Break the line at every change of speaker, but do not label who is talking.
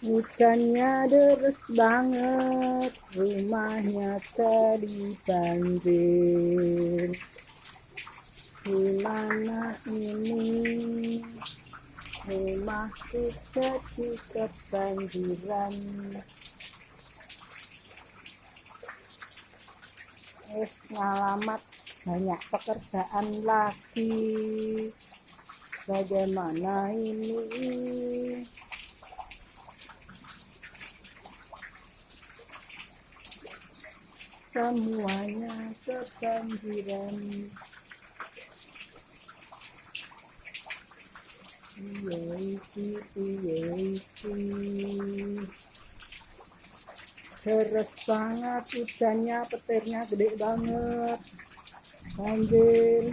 Hujannya deres banget, rumahnya tadi banjir. Gimana ini? Rumahku jadi kebanjiran. Ngalamat banyak pekerjaan lagi. Bagaimana ini? Semuanya kebanjiran. Deres banget hujannya, petirnya gede banget, banjir.